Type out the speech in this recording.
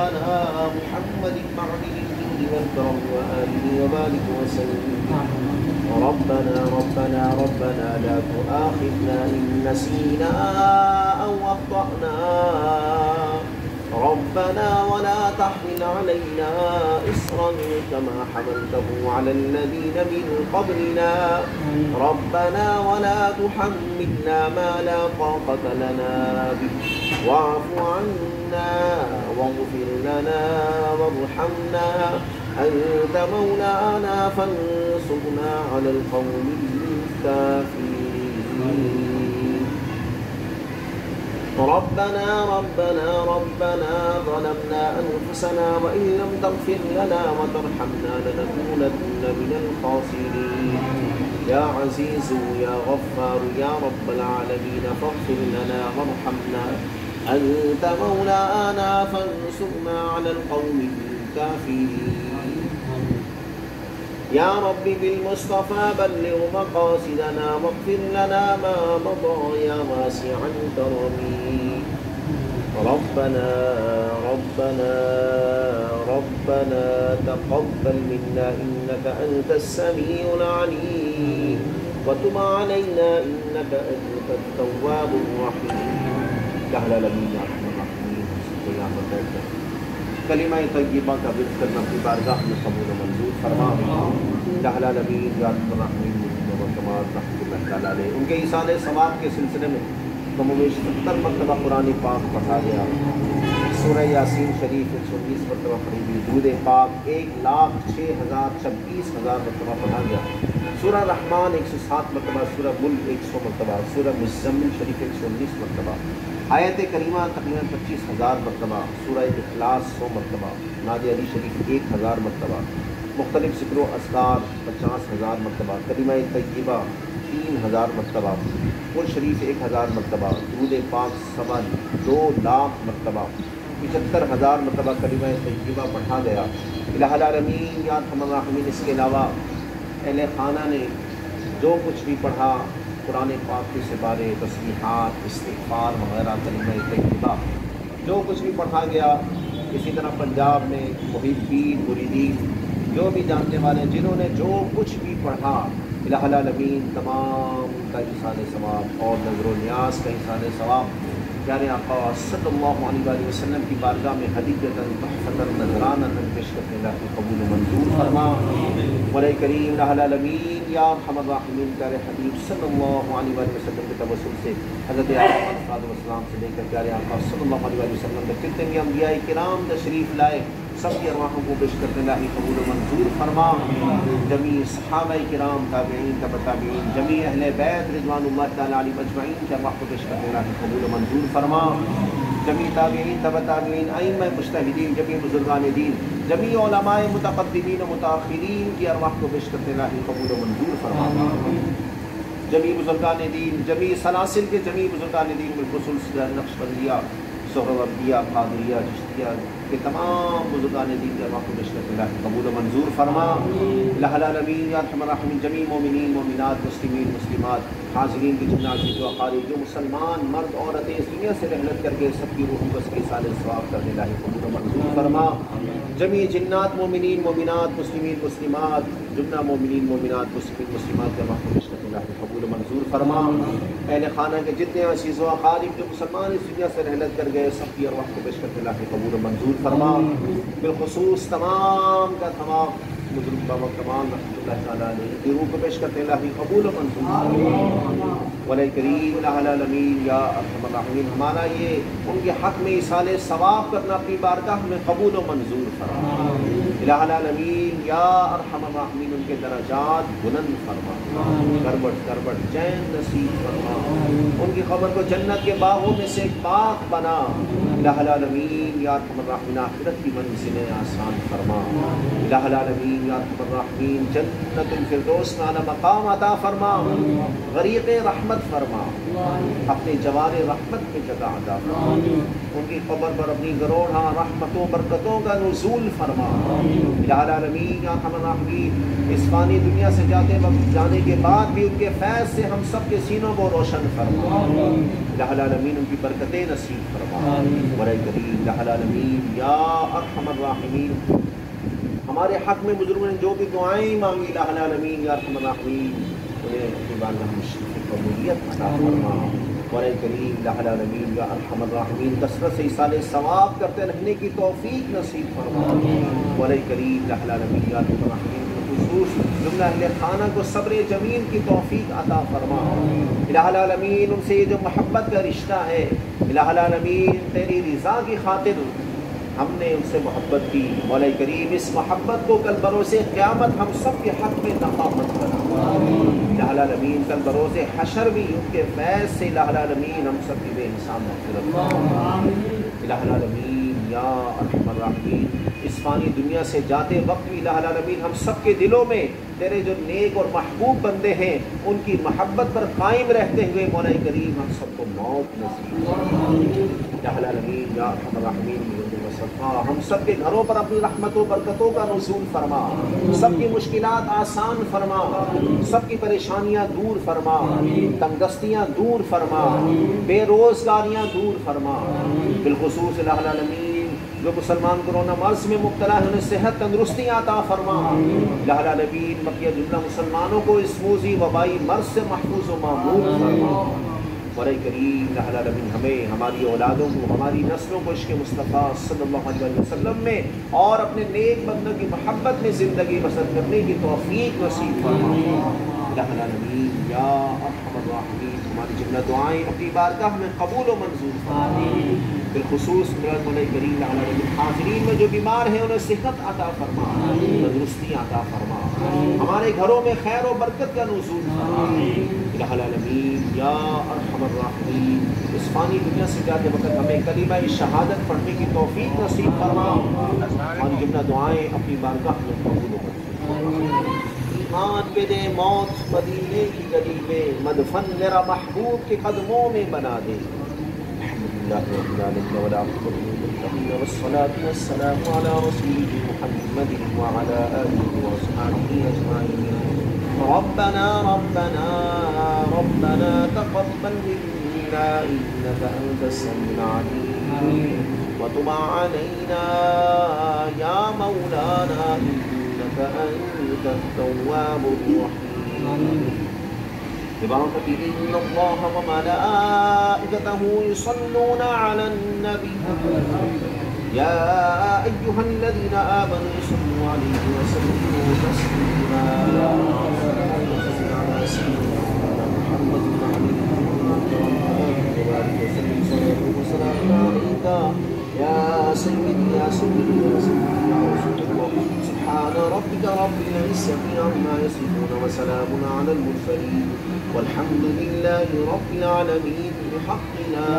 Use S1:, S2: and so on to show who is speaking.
S1: مولانا محمد معدن الجود والكرم وآله وبارك وسلم. ربنا ربنا ربنا لا تؤاخذنا إن نسينا أو أخطأنا ربنا ولا تحمل علينا إصرا كما حملته على الذين من قبلنا ربنا ولا تحملنا ما لا طاقة لنا به واعف عنا واغفر لنا وارحمنا أنت مولانا فانصرنا على القوم الكافرين. ربنا ربنا ربنا ظلمنا أنفسنا وإن لم تغفر لنا وترحمنا لنكونن من الخاسرين. يا عزيز يا غفار يا رب العالمين فاغفر لنا وارحمنا أنت مولانا فانصرنا على القوم الكافرين. يا رب بالمصطفى بلغ مقاصدنا واغفر لنا ما مضى يا واسع الكرم. ربنا ربنا ربنا تقبل منا إنك أنت السميع العليم وتب علينا إنك أنت التواب الرحيم. يا العالمين يا رحمن الرحيم کلمہ طیبہ کا ورد کرنا اپنی بارگاہ میں قبول و منظور فرما. یا العالمین یا رب الرحمین رحمۃ اللہ تعالیٰ علیہ ان کے ایصال ثواب کے سلسلے میں کم و بیش 70 مرتبہ قرآن پاک پڑھا گیا. سورہ یاسین شریف 119 مرتبہ پڑھی گئی. درود پاک 1,06,026,000 مرتبہ پڑھا گیا. سورہ رحمان 107 مرتبہ، سورہ ملک 100 مرتبہ، سورہ مزمل شریف 119 مرتبہ، آیت کریمہ تقریباً 25,000 مرتبہ، سورہ اخلاص 100 مرتبہ، ناد علی شریف 1,000 مرتبہ، مختلف ذکر و اذکار 50,000 مرتبہ، کلمہ طیبہ 3,000 مرتبہ، قرآن شریف 1,000 مرتبہ، درود پاک 2,00,000 مرتبہ، 75,000 مرتبہ کلمہ طیبہ پڑھا گیا. الہ العالمین یا ارحم الراحمین اس کے علاوہ اہل خانہ نے جو کچھ بھی پڑھا قرآن پاک کے سپارے، تسبیحات، استغفار وغیرہ، کلمہ طیبہ جو کچھ بھی پڑھا گیا. اسی طرح پنجاب میں محبین مریدین جو بھی جاننے والے جنہوں نے جو کچھ بھی پڑھا الہ العالمین تمام کا ایصال ثواب اور نظر و نیاز کا ایصال ثواب پیارے آقا صلی اللہ علیہ وآلہ وسلم کی بارگاہ میں ہدیۃً تحفۃً نذرانہ پیش کرنے اللہ کی قبول و منظور فرما. مولا کریم الہ العالمین یا ارحم الراحمین پیارے حبیب صلی اللہ علیہ وآلہ وسلم کے توسل سے حضرت آدم علیہ السلام سے لے کر پیارے آقا صلی اللہ علیہ وآلہ وسلم میں جتنے بھی انبیاء کرام تشریف لائے سب کی ارواحوں کو پیش کرتے اللہ قبول و منظور فرما. جمیع صحابہ کرام تابعین تبع تابعین جمیع اہل بیت رضوان اللہ تعالی علیہم اجمعین کی ارواح کو پیش کرتے اللہ قبول و منظور فرما. جمیع تابعین تبع تابعین ائمہ مجتہدین جمیع بزرگان دین جمیع علماء متقدمین و متاخرین کی ارواح کو پیش کرتے اللہ قبول و منظور فرما. جمیع بزرگان دین جمیع سلاسل کے جمیع بزرگان دین بالخصوص نقشبندیہ سہروردیہ قادریہ چشتیہ کہ تمام بزرگان دین کے ارواح کو پیش کرتے اللہ قبول و منظور فرما. الہ العالمین یا ارحم الراحمین جمیع مومنین مومنات مسلمین مسلمات حاضرین کی جنات کی جو اقارب جو مسلمان مرد عورتیں اس دنیا سے رحلت کر کے سب کی روحوں بس کے سال ثواب کرنے اللہ قبول و منظور فرما. جمیع جنات مومنین مومنات مسلمین مسلمات جملہ مومنین مومنات مسلمین مسلمات کے ارواح کو پیش کرتے اللہ قبول و منظور فرما. اہل خانہ کے جتنے عزیز و اقارب جو مسلمان اس دنیا سے رحلت کر گئے سب کی ارواح کو پیش کرتے اللہ قبول و منظور فرما. بالخصوص تمام کا تمام بزرگ بابا کمال رحمۃ اللہ تعالیٰ علیہ کی روح کو پیش کرتے اللہ قبول و منظور فرما. ولی کریم الہ العالمین یا ارحم الراحمین ہمارا یہ ان کے حق میں ایصال ثواب کرنا اپنی بارگاہ میں قبول و منظور فرما. الہ العالمین یا ارحم الراحمین ان کے درجات بلند فرما. کربٹ کربٹ چین نصیب فرما. ان کی قبر کو جنت کے باغوں میں سے ایک باغ بنا. الہ العالمین یا ارحم الراحمین آخرت کی منزلیں آسان فرما. الہ العالمین یا ارحم الراحمین جنت الفردوس میں اعلیٰ مقام عطا فرما. غریق رحمت مغفرت فرما, اپنے جوار رحمت میں جگہ عطا فرما, ان کی قبر پر اپنی گروڑا رحمتوں برکتوں کا نزول فرما. الہ العالمین یا ارحم الراحمین, اس فانی دنیا سے جاتے وقت جانے کے بعد بھی ان کے فیض سے ہم سب کے سینوں کو روشن فرما. الہ العالمین ان کی برکتیں نصیب فرما. برائے کریم الہ العالمین یا ارحم الراحمین, ہمارے حق میں بزرگوں نے جو بھی دعائیں مانگی الہ العالمین یا ارحم الراحمین انہیں اپنی بارگاہ میں قبولیت عطا فرما. برائے کریم الہ العالمین یا ارحم الراحمین, کثرت سے ایصال ثواب کرتے رہنے کی توفیق نصیب فرما. برائے کریم الہ العالمین یا ارحم الراحمین, خصوص جملہ اہل خانہ کو صبر جمیل کی توفیق عطا فرما. الہ العالمین ان سے یہ جو محبت کا رشتہ ہے, الہ العالمین تیری رضا کی خاطر ہم نے ان سے محبت کی. مولا کریم اس محبت کو کل بروز قیامت ہم سب کے حق میں نفع مت بنا. الہ العالمین کل بروز حشر بھی ان کے فیض سے الہ العالمین ہم سب کی بے حساب مغفرت فرما. الہ العالمین یا ارحم الراحمین, اس فانی دنیا سے جاتے وقت بھی الہ العالمین ہم سب کے دلوں میں تیرے جو نیک اور محبوب بندے ہیں ان کی محبت پر قائم رہتے ہوئے مولا کریم ہم سب کو موت نصیب فرما. الہ العالمین یا ارحم الراحمین, ہم سب کے گھروں پر اپنی رحمتوں برکتوں کا نزول فرما. سب کی مشکلات آسان فرما, سب کی پریشانیاں دور فرما, تنگدستیاں دور فرما, بے روزگاریاں دور فرما. بالخصوص الہ العالمین جو مسلمان کورونا مرض میں مبتلا ہے انہیں صحت تندرستی عطا فرما. الہ العالمین بقیہ جملہ مسلمانوں کو اس موذی وبائی مرض سے محفوظ و معمول فرما. برائے کریم الہ العالمین ہمیں, ہماری اولادوں کو, ہماری نسلوں کو عشق مصطفیٰ صلی اللہ علیہ وسلم میں اور اپنے نیک بندوں کی محبت میں زندگی بسر کرنے کی توفیق نصیب فرما. الہ العالمین یا ارحم الراحمین, ہماری جملہ دعائیں اپنی بارگاہ میں قبول و منظور فرما. بالخصوص مولا کریم الہ العالمین حاضرین میں جو بیمار ہیں انہیں صحت عطا فرما, تندرستی عطا فرما. ہمارے گھروں میں خیر و برکت کا نزول فرما. الہ العالمین یا ارحم الراحمین, اس فانی دنیا سے جاتے وقت ہمیں کلمہ شہادت پڑھنے کی توفیق نصیب فرما. ہماری جملہ دعائیں اپنی بارگاہ میں قبول و منظور فرما. ایمان پہ دے موت مدینے کی گلی میں, مدفن میرا محبوب کے قدموں میں بنا دے. الحمدللہ رب العالمین والعاقبۃ للمتقین والصلاة والسلام علی رسولہ محمد وعلی آلہ وصحبہ اجمعین. ربنا ربنا ربنا تقبل منا إنك أنت السميع العليم وتب علينا يا مولانا إنك أنت التواب الرحيم. إن الله وملائكته يصلون على النبي يا أيها الذين آمنوا صلوا عليه وسلموا تسليما. محمد يا سيدي يا سيدي يا سيدي يا رسول الله. سبحان ربك رب العزة عما يصفون وسلام على المرسلين والحمد لله رب العالمين بحق لا